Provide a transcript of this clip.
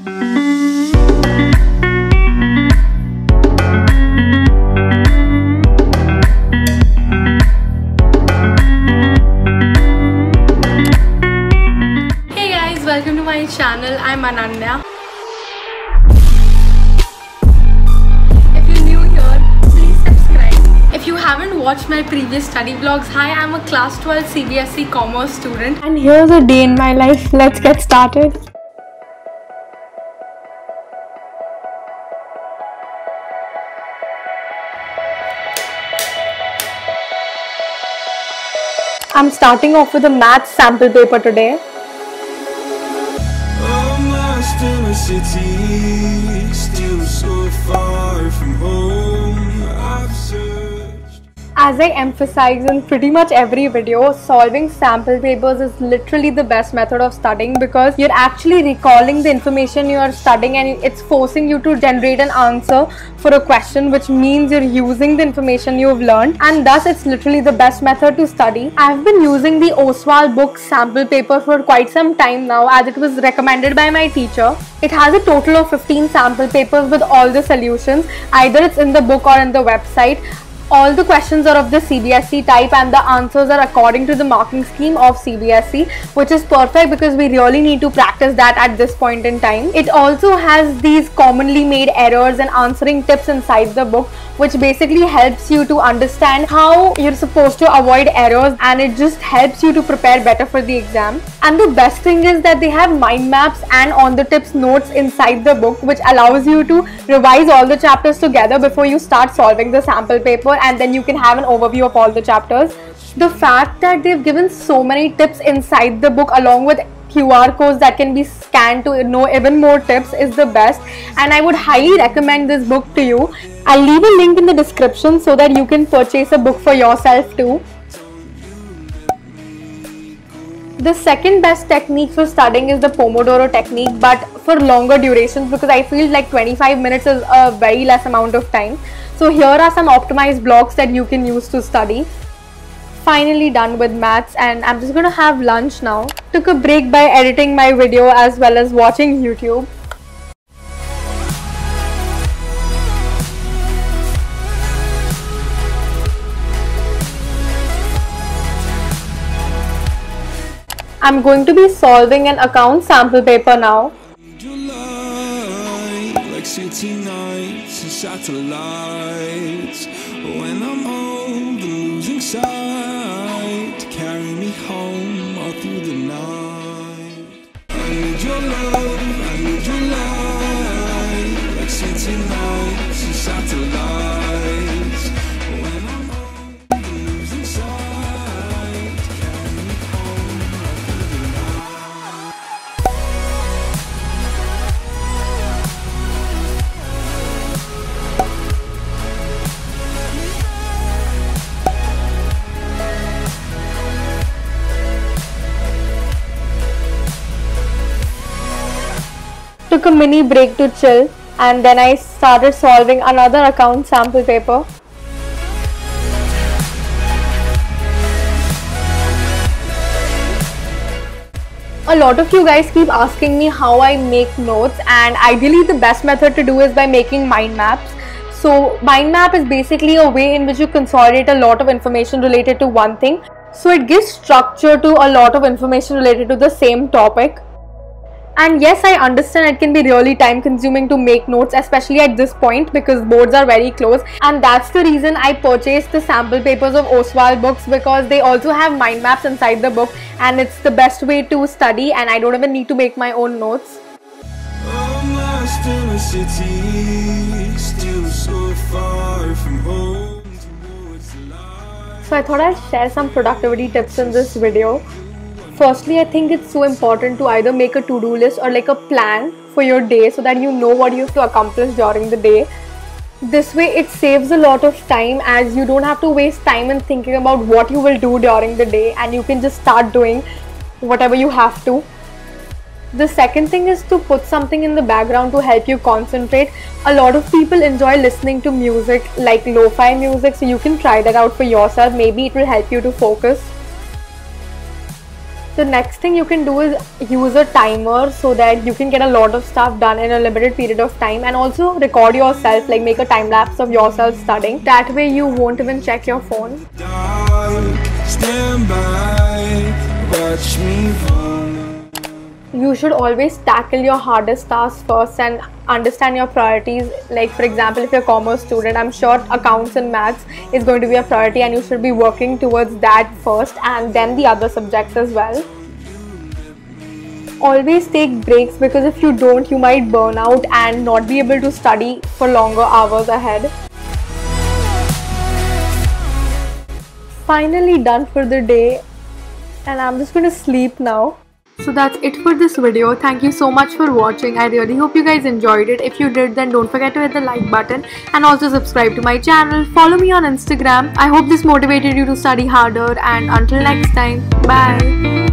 Welcome to my channel. I'm Ananya. If you're new here, please subscribe. If you haven't watched my previous study vlogs, hi, I'm a class 12 CBSE Commerce student. And here's a day in my life. Let's get started. I'm starting off with a maths sample paper today. In a city, still so far from home. I've searched. As I emphasize in pretty much every video, solving sample papers is literally the best method of studying because you're actually recalling the information you are studying and it's forcing you to generate an answer for a question, which means you're using the information you've learned, and thus it's literally the best method to study. I've been using the Oswald book sample paper for quite some time now as it was recommended by my teacher. It has a total of 15 sample papers with all the solutions. Either it's in the book or in the website. All the questions are of the CBSE type and the answers are according to the marking scheme of CBSE, which is perfect because we really need to practice that at this point in time. It also has these commonly made errors and answering tips inside the book, which basically helps you to understand how you're supposed to avoid errors, and it just helps you to prepare better for the exam. And the best thing is that they have mind maps and on the tips notes inside the book, which allows you to revise all the chapters together before you start solving the sample paper, and then you can have an overview of all the chapters. The fact that they've given so many tips inside the book along with QR codes that can be scanned to know even more tips is the best, and I would highly recommend this book to you. I'll leave a link in the description so that you can purchase a book for yourself too. The second best technique for studying is the Pomodoro technique, but for longer durations because I feel like 25 minutes is a very less amount of time. So here are some optimized blocks that you can use to study. Finally done with maths, and I'm just gonna have lunch now. Took a break by editing my video as well as watching YouTube. I'm going to be solving an account sample paper now. Like city nights and satellites. When I'm old and losing sight, carry me home all through the night. I need your love, I need your light. Like city nights and satellites. When I'm old and losing sight, carry me home all through the night. Took a mini break to chill, and then I started solving another account sample paper. A lot of you guys keep asking me how I make notes, and ideally the best method to do is by making mind maps. So mind map is basically a way in which you consolidate a lot of information related to one thing. So it gives structure to a lot of information related to the same topic. And yes, I understand it can be really time consuming to make notes, especially at this point because boards are very close, and that's the reason I purchased the sample papers of Oswald books, because they also have mind maps inside the book and it's the best way to study and I don't even need to make my own notes. I'm lost in a city, still so far from home. So I thought I'd share some productivity tips in this video. Firstly, I think it's so important to either make a to-do list or like a plan for your day so that you know what you have to accomplish during the day. This way it saves a lot of time, as you don't have to waste time in thinking about what you will do during the day and you can just start doing whatever you have to. The second thing is to put something in the background to help you concentrate. A lot of people enjoy listening to music like lo-fi music, so you can try that out for yourself. Maybe it will help you to focus. So next thing you can do is use a timer so that you can get a lot of stuff done in a limited period of time, and also record yourself, like make a time lapse of yourself studying. That way you won't even check your phone. Stand by, watch me fall. You should always tackle your hardest tasks first and understand your priorities. Like for example, if you're a commerce student, I'm sure accounts and maths is going to be a priority, and you should be working towards that first and then the other subjects as well. Always take breaks, because if you don't, you might burn out and not be able to study for longer hours ahead. Finally done for the day, and I'm just going to sleep now. So that's it for this video. Thank you so much for watching. I really hope you guys enjoyed it. If you did, then don't forget to hit the like button and also subscribe to my channel. Follow me on Instagram. I hope this motivated you to study harder, and until next time, bye.